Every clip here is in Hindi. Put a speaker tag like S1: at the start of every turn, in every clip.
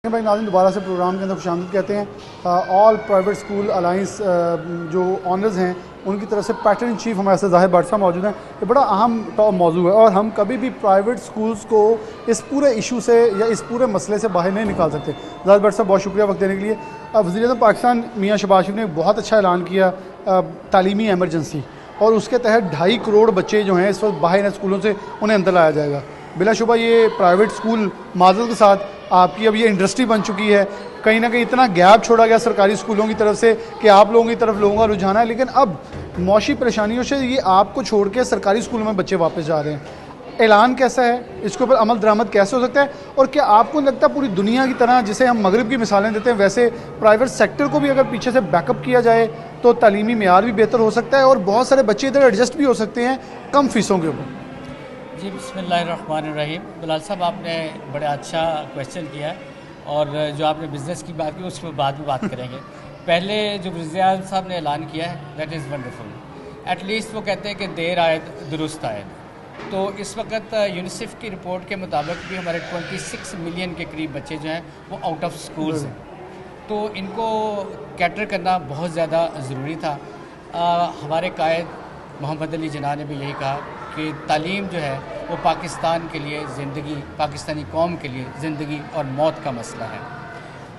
S1: भाई नाज़रीन दोबारा से प्रोग्राम के अंदर खुशामदीद कहते हैं। ऑल प्राइवेट स्कूल अलाइंस जो ऑनर्स हैं उनकी तरफ से पैटर्न इन चीफ हमारे साथ ज़ाहिर भट्ट साहब मौजूद हैं। ये बड़ा अहम टॉप मौजू है और हम कभी भी प्राइवेट स्कूल्स को इस पूरे इशू से या इस पूरे मसले से बाहर नहीं निकाल सकते। ज़ाहिर भट्ट साहब बहुत शुक्रिया वक्त देने के लिए। वज़ीर-ए-आज़म पाकिस्तान मियाँ शहबाज शरीफ ने बहुत अच्छा ऐलान किया तालीमी एमरजेंसी, और उसके तहत 2.5 करोड़ बच्चे जो हैं इस वक्त बाहर स्कूलों से उन्हें अंदर लाया जाएगा। बिलाशुबा ये प्राइवेट स्कूल माजल के साथ आपकी अब ये इंडस्ट्री बन चुकी है। कहीं ना कहीं इतना गैप छोड़ा गया सरकारी स्कूलों की तरफ से कि आप लोगों की तरफ लोगों का रुझान है, लेकिन अब मौशी परेशानियों से ये आपको छोड़ के सरकारी स्कूलों में बच्चे वापस जा रहे हैं। ऐलान कैसा है, इसके ऊपर अमल दरामद कैसे हो सकता है, और क्या आपको लगता है पूरी दुनिया की तरह जिसे हम मगरिब की मिसालें देते हैं वैसे प्राइवेट सेक्टर को भी अगर पीछे से बैकअप किया जाए तो तालीमी मेयार भी बेहतर हो सकता है और बहुत सारे बच्चे इधर एडजस्ट भी हो सकते हैं कम फीसों के ऊपर?
S2: जी बिस्मिल्लाहिर्रहमानिर्रहीम। बिलाल साहब आपने बड़ा अच्छा क्वेश्चन किया है, और जो आपने बिज़नेस की बात की उसके बाद में बात करेंगे। पहले जो वज़ीर-ए-आज़म साहब ने ऐलान किया है दैट इज़ वंडरफुल। एटलीस्ट वो कहते हैं कि देर आयत दुरुस्त आयत। तो इस वक्त यूनिसेफ की रिपोर्ट के मुताबिक भी हमारे 26 मिलियन के करीब बच्चे जो हैं वो आउट ऑफ स्कूल्स हैं। तो इनको कैटर करना बहुत ज़्यादा ज़रूरी था। हमारे कायद मोहम्मद अली जिन्ना ने भी यही कहा कि तालीम जो है वो पाकिस्तान के लिए ज़िंदगी, पाकिस्तानी कौम के लिए ज़िंदगी और मौत का मसला है।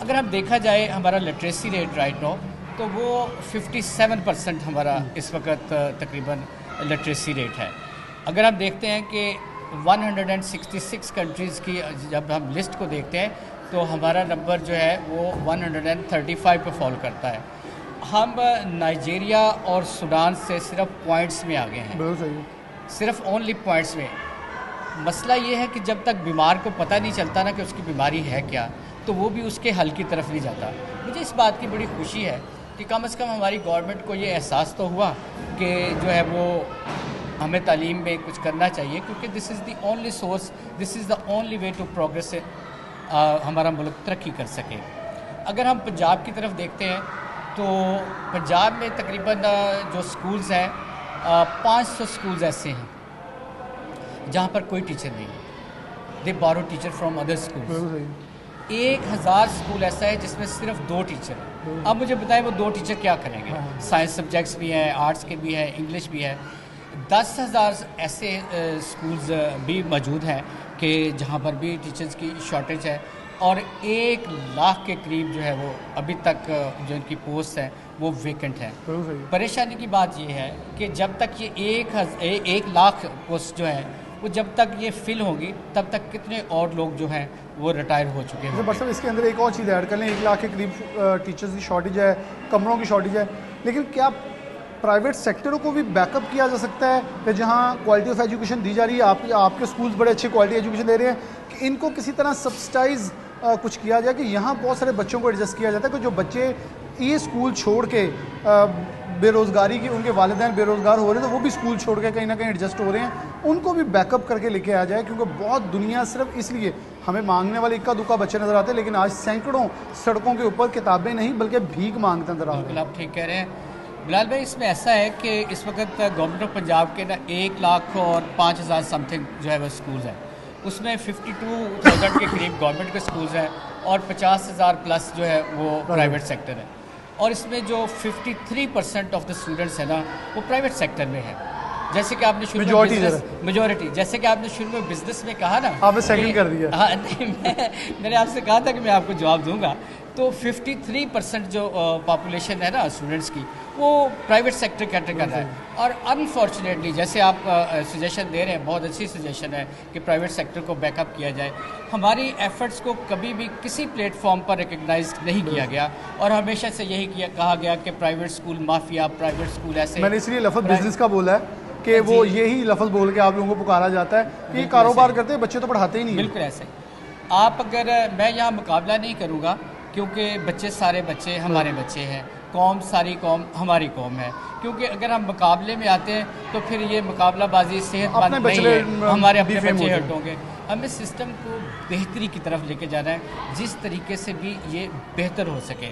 S2: अगर हम देखा जाए हमारा लिटरेसी रेट राइट नाउ तो वो 57% हमारा इस वक्त तकरीबन लिटरेसी रेट है। अगर हम देखते हैं कि 166 कंट्रीज़ की जब हम लिस्ट को देखते हैं तो हमारा नंबर जो है वो 135 पे फॉल करता है। हम नाइजीरिया और सूडान से सिर्फ पॉइंट्स में आगे हैं,
S1: बिल्कुल सही,
S2: सिर्फ ओनली पॉइंट्स में। मसला ये है कि जब तक बीमार को पता नहीं चलता ना कि उसकी बीमारी है क्या, तो वो भी उसके हल की तरफ नहीं जाता। मुझे इस बात की बड़ी खुशी है कि कम से कम हमारी गवर्नमेंट को ये एहसास तो हुआ कि जो है वो हमें तालीम में कुछ करना चाहिए, क्योंकि this is the only source, this is the only way to progress, हमारा मुल्क तरक्की कर सके। अगर हम पंजाब की तरफ देखते हैं तो पंजाब में तकरीबन जो स्कूल्स हैं 500 स्कूल्स ऐसे हैं जहाँ पर कोई टीचर नहीं है। They borrow teacher from other schools. 1000 school ऐसा है जिसमें सिर्फ 2 टीचर हैं। अब मुझे बताएं वो 2 टीचर क्या करेंगे? साइंस सब्जेक्ट्स भी हैं, आर्ट्स के भी हैं, इंग्लिश भी है। 10,000 ऐसे स्कूल्स भी मौजूद हैं कि जहाँ पर भी टीचर्स की शॉर्टेज है, और 1 लाख के करीब जो है वो अभी तक जो इनकी पोस्ट हैं वो वेकेंट हैं। परेशानी की बात ये है कि जब तक ये 1 लाख पोस्ट जो है वो जब तक ये फिल होगी तब तक कितने और लोग जो हैं वो रिटायर हो चुके हैं।
S1: बट इसके अंदर एक और चीज़ ऐड कर लें, 1 लाख के करीब टीचर्स की शॉर्टेज है, कमरों की शॉर्टेज है, लेकिन क्या प्राइवेट सेक्टरों को भी बैकअप किया जा सकता है कि जहाँ क्वालिटी ऑफ एजुकेशन दी जा रही है, आपके स्कूल्स बड़े अच्छे क्वालिटी एजुकेशन दे रहे हैं, कि इनको किसी तरह सब्सिडाइज कुछ किया जाए कि यहाँ बहुत सारे बच्चों को एडजस्ट किया जाता है कि जो बच्चे ये स्कूल छोड़ के बेरोज़गारी की, उनके वालिदैन बेरोज़गार हो रहे हैं तो वो भी स्कूल छोड़ के कहीं ना कहीं एडजस्ट हो रहे हैं, उनको भी बैकअप करके लेके आ जाए। क्योंकि बहुत दुनिया सिर्फ इसलिए हमें मांगने वाले इक्का दुक्का बच्चे नज़र आते हैं, लेकिन आज सैकड़ों सड़कों के ऊपर किताबें नहीं बल्कि भीख मांगते नजर आ रहे हैं।
S2: बिल्कुल आप ठीक कह रहे हैं बिलाल भाई। इसमें ऐसा है कि इस वक्त गवर्नमेंट ऑफ पंजाब के ना 1 लाख और 5,000 समथिंग जो है वो स्कूल्स हैं, उसमें 52,000 के करीब गवर्नमेंट के स्कूल्स हैं और 50,000 प्लस जो है वो प्राइवेट सेक्टर है। और इसमें जो 53% ऑफ द स्टूडेंट्स हैं ना वो प्राइवेट सेक्टर में है। जैसे कि आपने शुरू में मेजॉरिटी, जैसे कि आपने शुरू में बिजनेस में कहा ना,
S1: आपने सेकंड कर दिया।
S2: हाँ नहीं, मैंने आपसे कहा था कि मैं आपको जवाब दूंगा। तो 53% जो पॉपुलेशन है ना स्टूडेंट्स की वो प्राइवेट सेक्टर कैटर कर रहा है। और अनफॉर्चुनेटली जैसे आप सजेशन दे रहे हैं, बहुत अच्छी सजेशन है कि प्राइवेट सेक्टर को बैकअप किया जाए। हमारी एफर्ट्स को कभी भी किसी प्लेटफॉर्म पर रिकग्नाइज नहीं किया गया, और हमेशा से यही कहा गया कि private school mafia, private school ऐसे।
S1: मैंने इसलिए लफ्ज़ बिजनेस का बोला है कि वो यही लफ्ज़ बोल के आप लोगों को पुकारा जाता है कि कारोबार करते हैं, बच्चे तो पढ़ाते ही नहीं।
S2: बिल्कुल ऐसे। आप अगर मैं यहाँ मुकाबला नहीं करूँगा क्योंकि बच्चे सारे बच्चे हमारे बच्चे हैं, कौम सारी कौम हमारी कौम है। क्योंकि अगर हम मुकाबले में आते हैं तो फिर ये मुकाबलाबाजी सेहतमंद नहीं है, हमारे अपने बच्चे हट होंगे। हमें सिस्टम को बेहतरी की तरफ लेके जाना है जिस तरीके से भी ये बेहतर हो सके।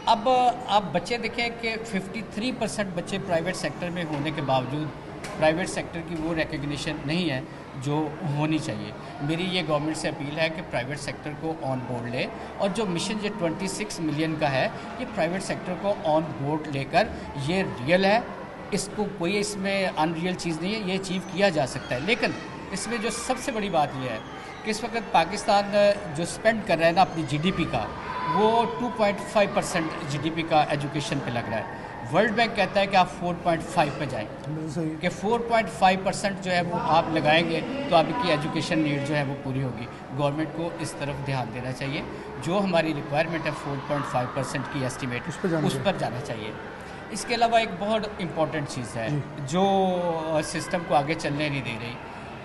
S2: अब आप बच्चे देखें कि 53% बच्चे प्राइवेट सेक्टर में होने के बावजूद प्राइवेट सेक्टर की वो रिकग्निशन नहीं है जो होनी चाहिए। मेरी ये गवर्नमेंट से अपील है कि प्राइवेट सेक्टर को ऑन बोर्ड ले, और जो मिशन जो 26 मिलियन का है, ये प्राइवेट सेक्टर को ऑन बोर्ड लेकर, ये रियल है, इसको कोई इसमें अनरियल चीज़ नहीं है, ये अचीव किया जा सकता है। लेकिन इसमें जो सबसे बड़ी बात यह है कि इस वक्त पाकिस्तान जो स्पेंड कर रहा है ना अपनी जीडीपी का, वो 2.5% जीडीपी का एजुकेशन पे लग रहा है। वर्ल्ड बैंक कहता है कि आप 4.5 पे जाएं, कि 4.5% जो है वो आप लगाएंगे तो आपकी एजुकेशन नीड जो है वो पूरी होगी। गवर्नमेंट को इस तरफ ध्यान देना चाहिए। जो हमारी रिक्वायरमेंट है 4.5% की एस्टिमेट, उस पर जाना चाहिए। इसके अलावा एक बहुत इम्पॉर्टेंट चीज़ है जो सिस्टम को आगे चलने नहीं दे रही,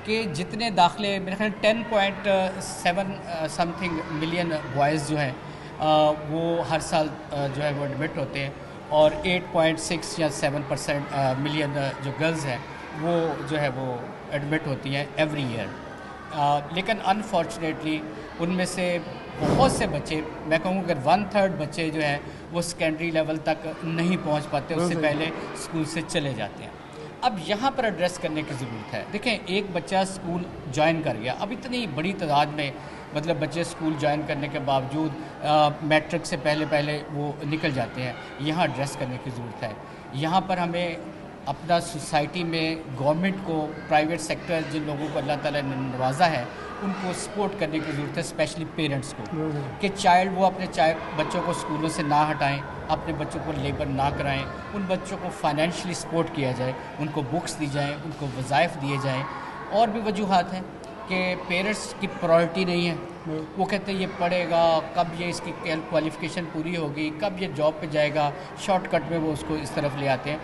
S2: कि जितने दाखिले मेरे ख्याल 10.7 समथिंग मिलियन बॉयज़ जो हैं वो हर साल जो है वो एडमिट होते हैं, और 8.6 या 7% मिलियन जो गर्ल्स हैं वो जो है वो एडमिट होती हैं एवरी ईयर। लेकिन अनफॉर्चुनेटली उनमें से बहुत से बच्चे, मैं कहूँ अगर 1/3 बच्चे जो हैं वो सेकेंडरी लेवल तक नहीं पहुँच पाते, उससे पहले स्कूल से चले जाते हैं। अब यहाँ पर एड्रेस करने की ज़रूरत है। देखें, एक बच्चा स्कूल ज्वाइन कर गया, अब इतनी बड़ी तादाद में मतलब बच्चे स्कूल ज्वाइन करने के बावजूद मैट्रिक से पहले वो निकल जाते हैं। यहाँ एड्रेस करने की ज़रूरत है। यहाँ पर हमें अपना सोसाइटी में गवर्नमेंट को, प्राइवेट सेक्टर जिन लोगों को अल्लाह ताला ने नवाजा है, उनको सपोर्ट करने की ज़रूरत है, स्पेशली पेरेंट्स को, कि वो अपने बच्चों को स्कूलों से ना हटाएं, अपने बच्चों को लेबर ना कराएं, उन बच्चों को फाइनेंशियली सपोर्ट किया जाए, उनको बुक्स दी जाएं, उनको वज़ाइफ दिए जाएं। और भी वजूहात हैं कि पेरेंट्स की प्रायोरिटी नहीं है, वो कहते हैं ये पढ़ेगा, कब ये इसकी क्वालिफ़िकेशन पूरी होगी, कब ये जॉब पे जाएगा, शॉर्टकट में वो उसको इस तरफ ले आते हैं।